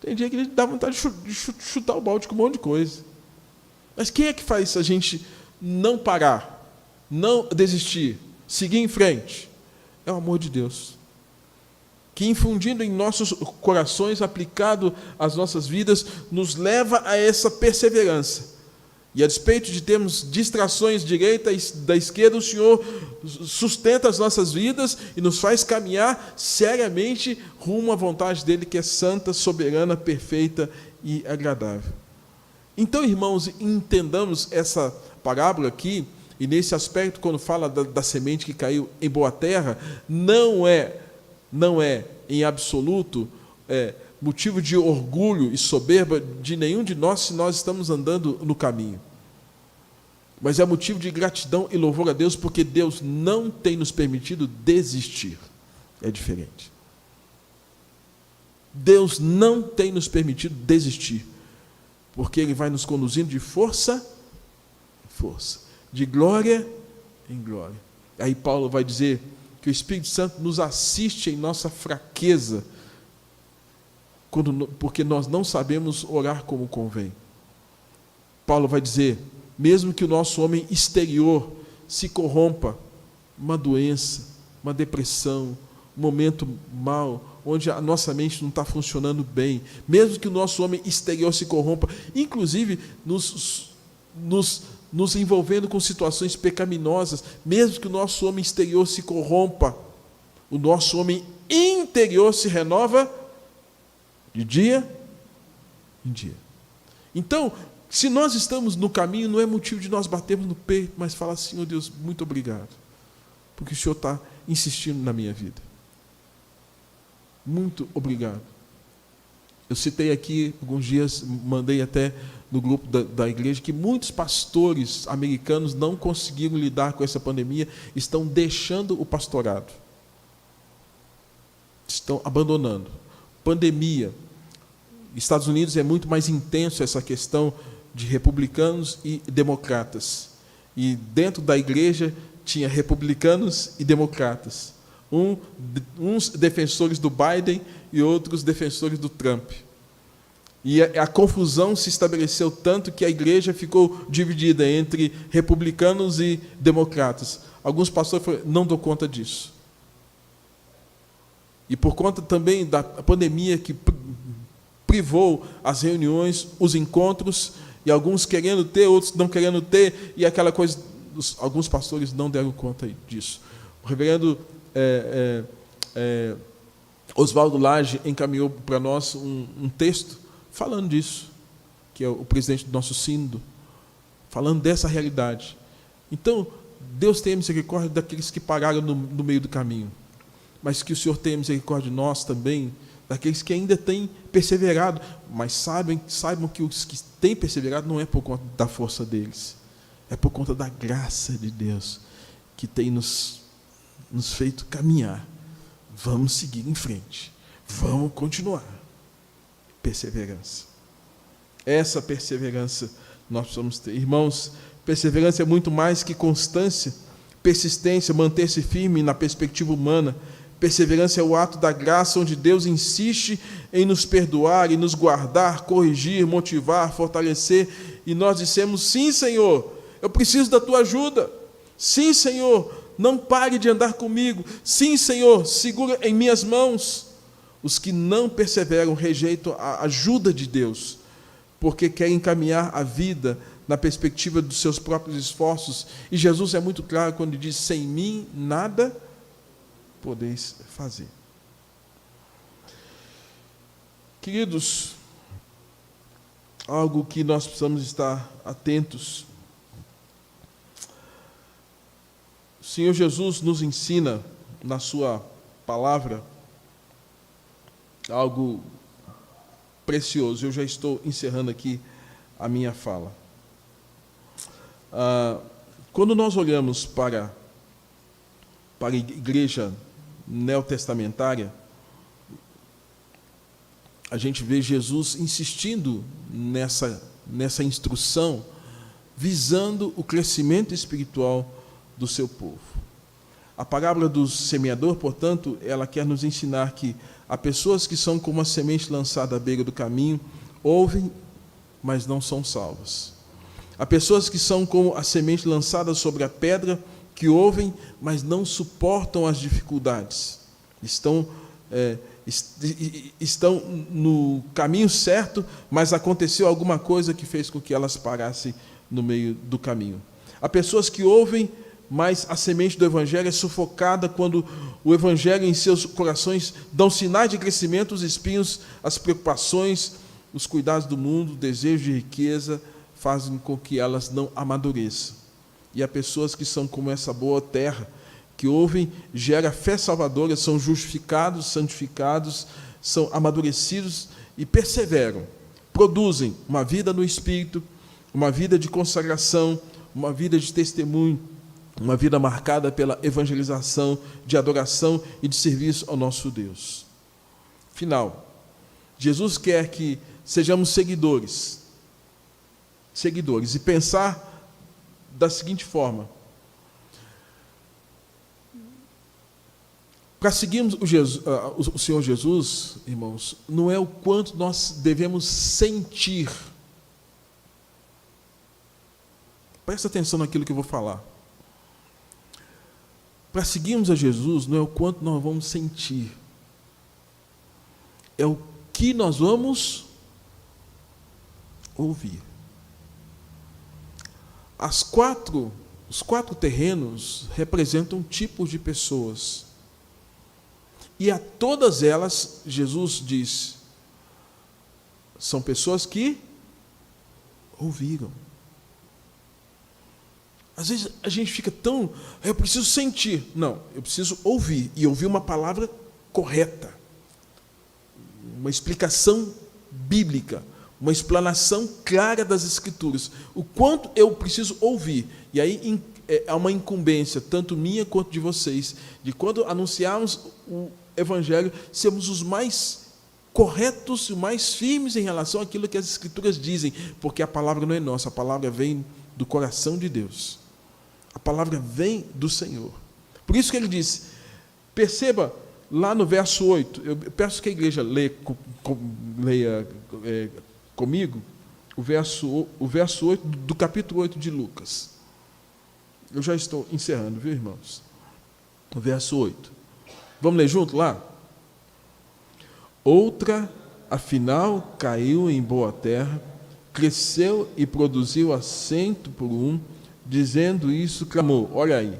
[SPEAKER 2] Tem dia que dá vontade de chutar o balde com um monte de coisa. Mas quem é que faz a gente não parar, não desistir, seguir em frente? É o amor de Deus, que infundindo em nossos corações, aplicado às nossas vidas, nos leva a essa perseverança. E a despeito de termos distrações direita e da esquerda, o Senhor sustenta as nossas vidas e nos faz caminhar seriamente rumo à vontade dEle, que é santa, soberana, perfeita e agradável. Então, irmãos, entendamos essa parábola aqui, e nesse aspecto, quando fala da semente que caiu em boa terra, não é em absoluto motivo de orgulho e soberba de nenhum de nós se nós estamos andando no caminho. Mas é motivo de gratidão e louvor a Deus, porque Deus não tem nos permitido desistir. É diferente. Deus não tem nos permitido desistir, porque Ele vai nos conduzindo de força em força, de glória em glória. Aí Paulo vai dizer que o Espírito Santo nos assiste em nossa fraqueza, porque nós não sabemos orar como convém. Paulo vai dizer, mesmo que o nosso homem exterior se corrompa, uma doença, uma depressão, um momento mau, onde a nossa mente não está funcionando bem, mesmo que o nosso homem exterior se corrompa, inclusive nos envolvendo com situações pecaminosas, mesmo que o nosso homem exterior se corrompa, o nosso homem interior se renova de dia em dia. Então, se nós estamos no caminho, não é motivo de nós batermos no peito, mas falar, Senhor Deus, muito obrigado, porque o Senhor está insistindo na minha vida. Muito obrigado. Eu citei aqui, alguns dias, mandei até no grupo da igreja, que muitos pastores americanos não conseguiram lidar com essa pandemia, estão deixando o pastorado. Estão abandonando. Pandemia. Estados Unidos é muito mais intenso essa questão de republicanos e democratas. E dentro da igreja tinha republicanos e democratas. Uns defensores do Biden e outros defensores do Trump. E a confusão se estabeleceu tanto que a igreja ficou dividida entre republicanos e democratas. Alguns pastores falaram, não dou conta disso. E por conta também da pandemia que privou as reuniões, os encontros, e alguns querendo ter, outros não querendo ter, e aquela coisa, alguns pastores não deram conta disso. O reverendo Oswaldo Lage encaminhou para nós um texto falando disso, que é o presidente do nosso sínodo, falando dessa realidade. Então, Deus tem misericórdia daqueles que pararam no meio do caminho, mas que o Senhor tenha misericórdia de nós também, daqueles que ainda têm perseverado, mas saibam que os que têm perseverado não é por conta da força deles, é por conta da graça de Deus, que tem nos feito caminhar. Vamos seguir em frente, vamos continuar. Perseverança. Essa perseverança nós precisamos ter. Irmãos, perseverança é muito mais que constância, persistência, manter-se firme na perspectiva humana. Perseverança é o ato da graça, onde Deus insiste em nos perdoar, em nos guardar, corrigir, motivar, fortalecer, e nós dissemos, sim, Senhor, eu preciso da tua ajuda. Sim, Senhor, não pare de andar comigo. Sim, Senhor, segura em minhas mãos. Os que não perseveram rejeitam a ajuda de Deus, porque querem caminhar a vida na perspectiva dos seus próprios esforços. E Jesus é muito claro quando ele diz, sem mim nada podeis fazer. Queridos, algo que nós precisamos estar atentos. O Senhor Jesus nos ensina na sua palavra algo precioso. Eu já estou encerrando aqui a minha fala. Quando nós olhamos para a igreja neotestamentária, a gente vê Jesus insistindo nessa instrução, visando o crescimento espiritual do seu povo. A parábola do semeador, portanto, ela quer nos ensinar que há pessoas que são como a semente lançada à beira do caminho, ouvem, mas não são salvas. Há pessoas que são como a semente lançada sobre a pedra, que ouvem, mas não suportam as dificuldades. Estão no caminho certo, mas aconteceu alguma coisa que fez com que elas parassem no meio do caminho. Há pessoas que ouvem, mas a semente do Evangelho é sufocada quando o Evangelho em seus corações dão sinais de crescimento, os espinhos, as preocupações, os cuidados do mundo, o desejo de riqueza, fazem com que elas não amadureçam. E há pessoas que são como essa boa terra, que ouvem, gera fé salvadora, são justificados, santificados, são amadurecidos e perseveram, produzem uma vida no Espírito, uma vida de consagração, uma vida de testemunho, uma vida marcada pela evangelização, de adoração e de serviço ao nosso Deus. Final. Jesus quer que sejamos seguidores, e pensar da seguinte forma: para seguirmos o Senhor Jesus, irmãos, não é o quanto nós devemos sentir. Presta atenção naquilo que eu vou falar. Para seguirmos a Jesus, não é o quanto nós vamos sentir, é o que nós vamos ouvir. Os quatro terrenos representam tipos de pessoas. E a todas elas, Jesus diz, são pessoas que ouviram. Às vezes a gente fica tão, eu preciso sentir. Não, eu preciso ouvir. E ouvir uma palavra correta. Uma explicação bíblica. Uma explanação clara das Escrituras. O quanto eu preciso ouvir. E aí é uma incumbência, tanto minha quanto de vocês, de quando anunciarmos o Evangelho, sermos os mais corretos e mais firmes em relação àquilo que as Escrituras dizem. Porque a palavra não é nossa, a palavra vem do coração de Deus. A palavra vem do Senhor. Por isso que ele diz, perceba lá no verso 8, eu peço que a igreja leia comigo o verso 8 do capítulo 8 de Lucas. Eu já estou encerrando, viu, irmãos? O verso 8. Vamos ler junto lá? Outra, afinal, caiu em boa terra, cresceu e produziu a 100 por um, dizendo isso, clamou. Olha aí.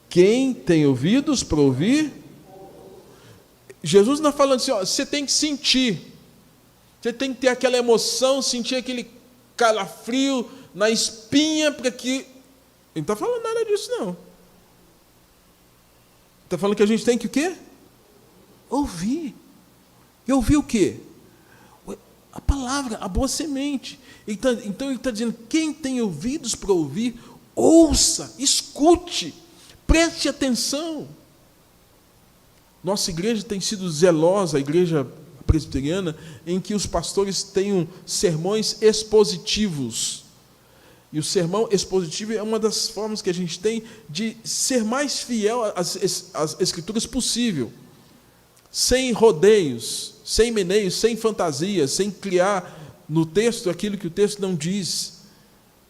[SPEAKER 2] Quem tem ouvidos para ouvir? Jesus não está falando assim, ó, você tem que sentir. Você tem que ter aquela emoção, sentir aquele calafrio na espinha, para que... Ele não está falando nada disso, não. Está falando que a gente tem que o quê? Ouvir. E ouvir o quê? A palavra, a boa semente. Então ele está dizendo, quem tem ouvidos para ouvir, ouça, escute, preste atenção. Nossa igreja tem sido zelosa, a igreja presbiteriana, em que os pastores tenham sermões expositivos. E o sermão expositivo é uma das formas que a gente tem de ser mais fiel às Escrituras possível. Sem rodeios, sem meneios, sem fantasias, sem criar no texto aquilo que o texto não diz.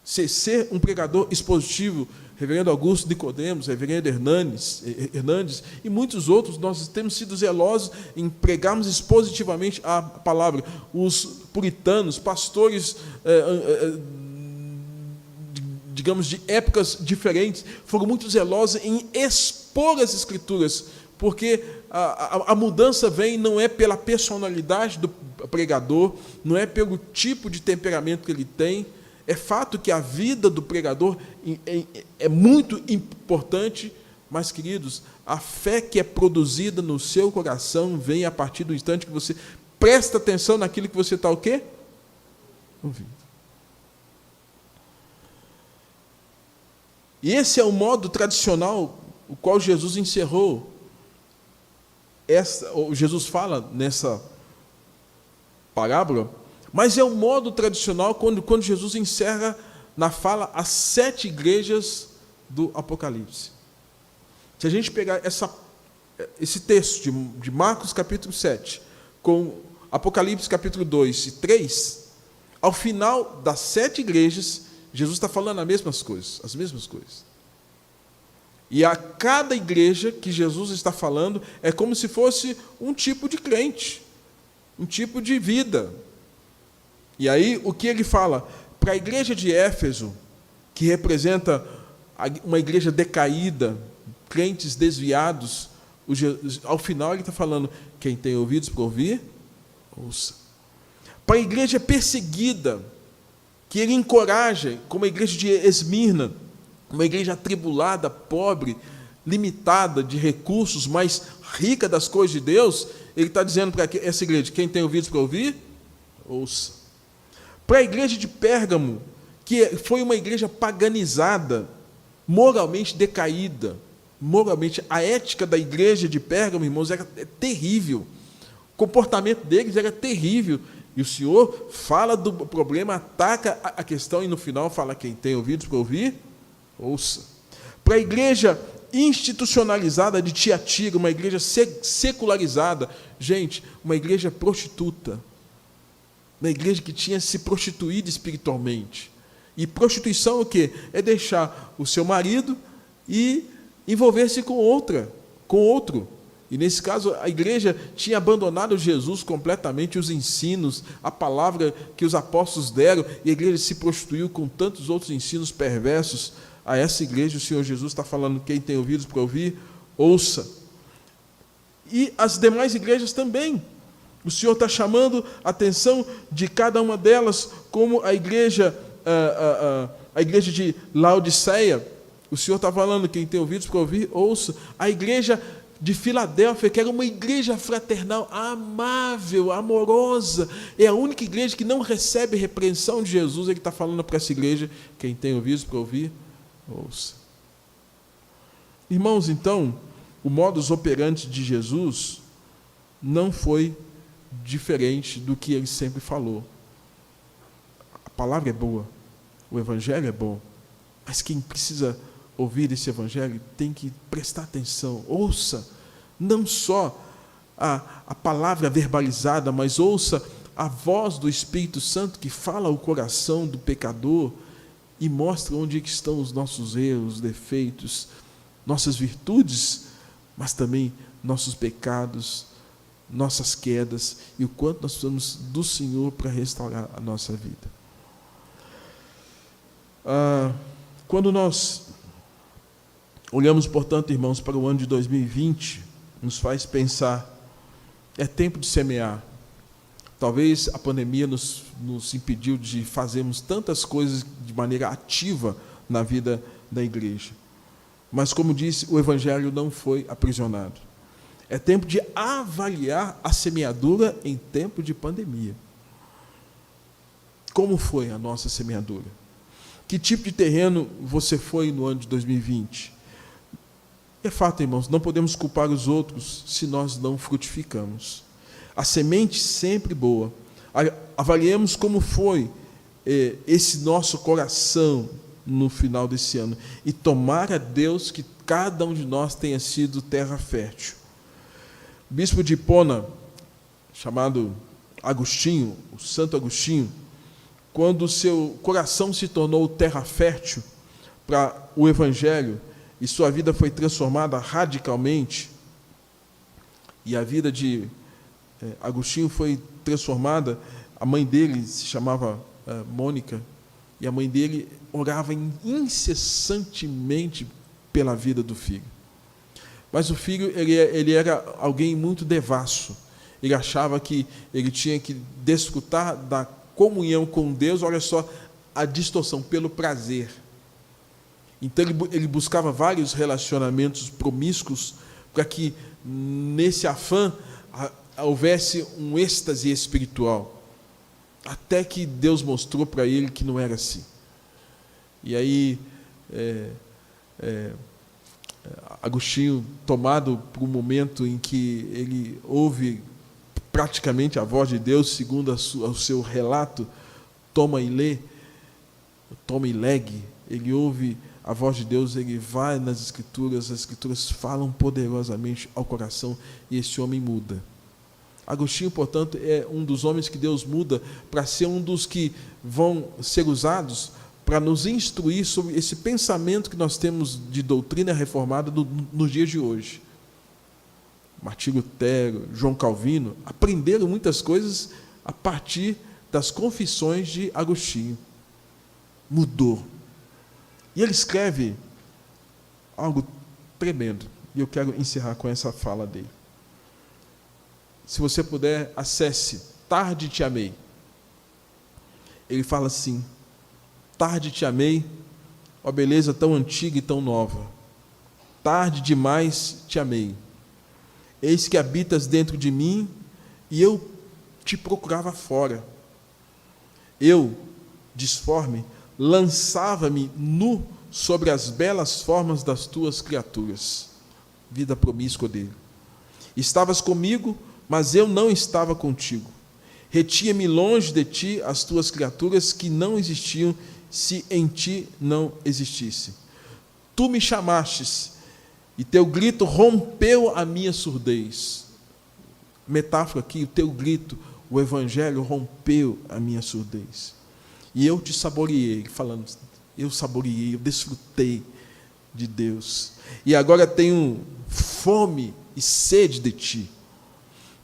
[SPEAKER 2] Ser um pregador expositivo, reverendo Augusto Nicodemos, reverendo Hernandes e muitos outros, nós temos sido zelosos em pregarmos expositivamente a palavra. Os puritanos, pastores, digamos, de épocas diferentes, foram muito zelosos em expor as Escrituras, porque a mudança vem não é pela personalidade do pregador, não é pelo tipo de temperamento que ele tem. É fato que a vida do pregador é muito importante, mas, queridos, a fé que é produzida no seu coração vem a partir do instante que você presta atenção naquilo que você está o quê? Ouvindo. E esse é o modo tradicional, o qual Jesus encerrou. Jesus fala parábola, mas é o modo tradicional quando Jesus encerra na fala as 7 igrejas do Apocalipse. Se a gente pegar esse texto de Marcos capítulo 7, com Apocalipse capítulo 2 e 3, ao final das 7 igrejas, Jesus está falando as mesmas coisas. E a cada igreja que Jesus está falando é como se fosse um tipo de crente, um tipo de vida. E aí, o que ele fala? Para a igreja de Éfeso, que representa uma igreja decaída, crentes desviados, ao final ele está falando, quem tem ouvidos para ouvir, ouça. Para a igreja perseguida, que ele encoraja, como a igreja de Esmirna, uma igreja atribulada, pobre, limitada de recursos, mas rica das coisas de Deus, ele está dizendo para essa igreja, quem tem ouvidos para ouvir, ouça. Para a igreja de Pérgamo, que foi uma igreja paganizada, moralmente decaída, moralmente, a ética da igreja de Pérgamo, irmãos, era terrível, o comportamento deles era terrível, e o Senhor fala do problema, ataca a questão, e no final fala, quem tem ouvidos para ouvir, ouça. Para a igreja institucionalizada de Tiatira, uma igreja secularizada, gente, uma igreja prostituta, uma igreja que tinha se prostituído espiritualmente. E prostituição é o quê? É deixar o seu marido e envolver-se com outro. E nesse caso, a igreja tinha abandonado Jesus completamente, os ensinos, a palavra que os apóstolos deram, e a igreja se prostituiu com tantos outros ensinos perversos. A essa igreja, o Senhor Jesus está falando, quem tem ouvidos para ouvir, ouça. E as demais igrejas também. O Senhor está chamando a atenção de cada uma delas, como a igreja de Laodiceia. O Senhor está falando, quem tem ouvidos para ouvir, ouça. A igreja de Filadélfia, que era uma igreja fraternal, amável, amorosa, é a única igreja que não recebe repreensão de Jesus. Ele está falando para essa igreja, quem tem ouvidos para ouvir, ouça. Irmãos, então, o modus operandi de Jesus não foi diferente do que ele sempre falou. A palavra é boa, o evangelho é bom, mas quem precisa ouvir esse evangelho tem que prestar atenção, ouça não só a palavra verbalizada, mas ouça a voz do Espírito Santo que fala ao coração do pecador e mostra onde estão os nossos erros, defeitos, nossas virtudes, mas também nossos pecados, nossas quedas e o quanto nós precisamos do Senhor para restaurar a nossa vida. Quando nós olhamos, portanto, irmãos, para o ano de 2020, nos faz pensar, é tempo de semear. Talvez a pandemia nos impediu de fazermos tantas coisas de maneira ativa na vida da igreja. Mas, como disse, o Evangelho não foi aprisionado. É tempo de avaliar a semeadura em tempo de pandemia. Como foi a nossa semeadura? Que tipo de terreno você foi no ano de 2020? É fato, irmãos, não podemos culpar os outros se nós não frutificamos. A semente sempre boa. Avaliemos como foi esse nosso coração no final desse ano. E tomara a Deus que cada um de nós tenha sido terra fértil. O bispo de Hipona, chamado Agostinho, o Santo Agostinho, quando o seu coração se tornou terra fértil para o Evangelho, e sua vida foi transformada radicalmente, e a vida de Agostinho foi transformada, a mãe dele se chamava Mônica, e a mãe dele orava incessantemente pela vida do filho. Mas o filho, ele era alguém muito devasso, ele achava que ele tinha que desfrutar da comunhão com Deus, olha só a distorção, pelo prazer. Então ele buscava vários relacionamentos promíscuos para que nesse afã houvesse um êxtase espiritual, até que Deus mostrou para ele que não era assim. E aí Agostinho, tomado por um momento em que ele ouve praticamente a voz de Deus, segundo o seu relato, toma e lê, toma e legue, ele ouve a voz de Deus, ele vai nas Escrituras, as Escrituras falam poderosamente ao coração e esse homem muda. Agostinho, portanto, é um dos homens que Deus muda para ser um dos que vão ser usados para nos instruir sobre esse pensamento que nós temos de doutrina reformada nos dias de hoje. Martim Lutero, João Calvino aprenderam muitas coisas a partir das confissões de Agostinho. Mudou. E ele escreve algo tremendo. E eu quero encerrar com essa fala dele. Se você puder, acesse Tarde Te Amei. Ele fala assim: tarde te amei, ó beleza tão antiga e tão nova. Tarde demais te amei. Eis que habitas dentro de mim e eu te procurava fora. Eu, disforme, lançava-me nu sobre as belas formas das tuas criaturas. Vida promíscua dele. Estavas comigo, mas eu não estava contigo. Retinha-me longe de ti as tuas criaturas que não existiam se em ti não existisse. Tu me chamastes e teu grito rompeu a minha surdez. Metáfora aqui, o teu grito, o Evangelho rompeu a minha surdez. E eu te saboreei, falando, eu saboreei, eu desfrutei de Deus. E agora tenho fome e sede de ti.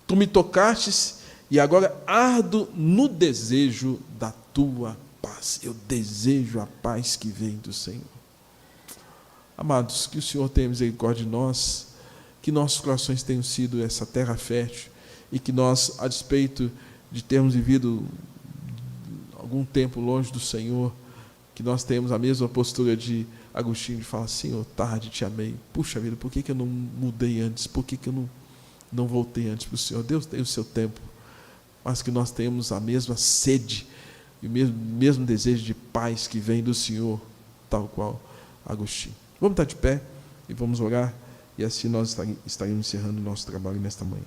[SPEAKER 2] Tu me tocastes e agora ardo no desejo da tua paz. Eu desejo a paz que vem do Senhor. Amados, que o Senhor tenha misericórdia de nós, que nossos corações tenham sido essa terra fértil e que nós, a despeito de termos vivido algum tempo longe do Senhor, que nós tenhamos a mesma postura de Agostinho, de falar: Senhor, tarde te amei. Puxa vida, por que eu não mudei antes? Por que eu não voltei antes para o Senhor? Deus tem o seu tempo, mas que nós tenhamos a mesma sede e o mesmo desejo de paz que vem do Senhor, tal qual Agostinho. Vamos estar de pé e vamos orar, e assim nós estaremos encerrando o nosso trabalho nesta manhã.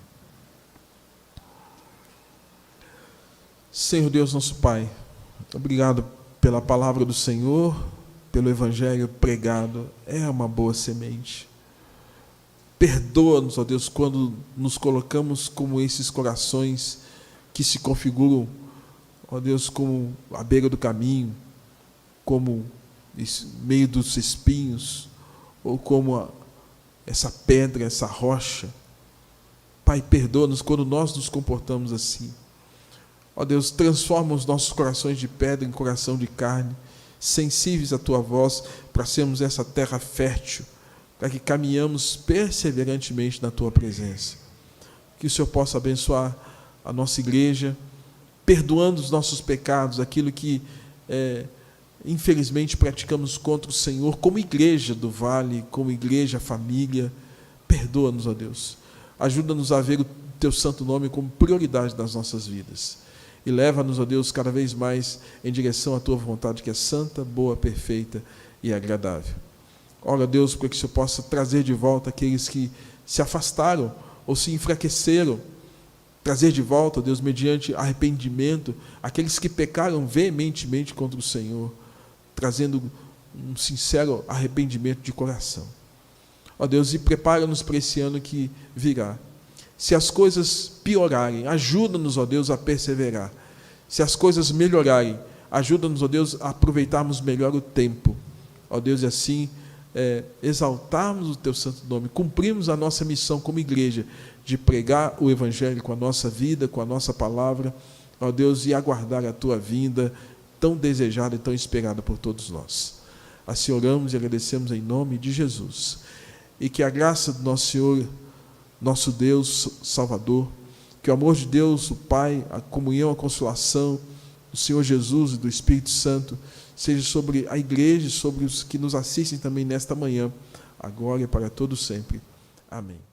[SPEAKER 2] Senhor Deus, nosso Pai, obrigado pela palavra do Senhor, pelo Evangelho pregado. É uma boa semente. Perdoa-nos, ó Deus, quando nos colocamos como esses corações que se configuram, ó Deus, como a beira do caminho, como meio dos espinhos, ou como essa pedra, essa rocha. Pai, perdoa-nos quando nós nos comportamos assim. Ó Deus, transforma os nossos corações de pedra em coração de carne, sensíveis à Tua voz, para sermos essa terra fértil, para que caminhamos perseverantemente na Tua presença. Que o Senhor possa abençoar a nossa igreja, perdoando os nossos pecados, aquilo que infelizmente praticamos contra o Senhor, como igreja do Vale, como igreja família. Perdoa-nos, ó Deus. Ajuda-nos a ver o Teu santo nome como prioridade das nossas vidas. E leva-nos, ó Deus, cada vez mais em direção à Tua vontade, que é santa, boa, perfeita e agradável. Ora, Deus, para que o Senhor possa trazer de volta aqueles que se afastaram ou se enfraqueceram, trazer de volta, Deus, mediante arrependimento, aqueles que pecaram veementemente contra o Senhor, trazendo um sincero arrependimento de coração. Ó Deus, e prepara-nos para esse ano que virá. Se as coisas piorarem, ajuda-nos, ó Deus, a perseverar. Se as coisas melhorarem, ajuda-nos, ó Deus, a aproveitarmos melhor o tempo. Ó Deus, e assim exaltarmos o Teu santo nome, cumprirmos a nossa missão como igreja, de pregar o Evangelho com a nossa vida, com a nossa palavra, ó Deus, e aguardar a Tua vinda, tão desejada e tão esperada por todos nós. Assim oramos e agradecemos em nome de Jesus. E que a graça do nosso Senhor, nosso Deus Salvador, que o amor de Deus, o Pai, a comunhão, a consolação do Senhor Jesus e do Espírito Santo seja sobre a igreja e sobre os que nos assistem também nesta manhã, agora e para todo sempre. Amém.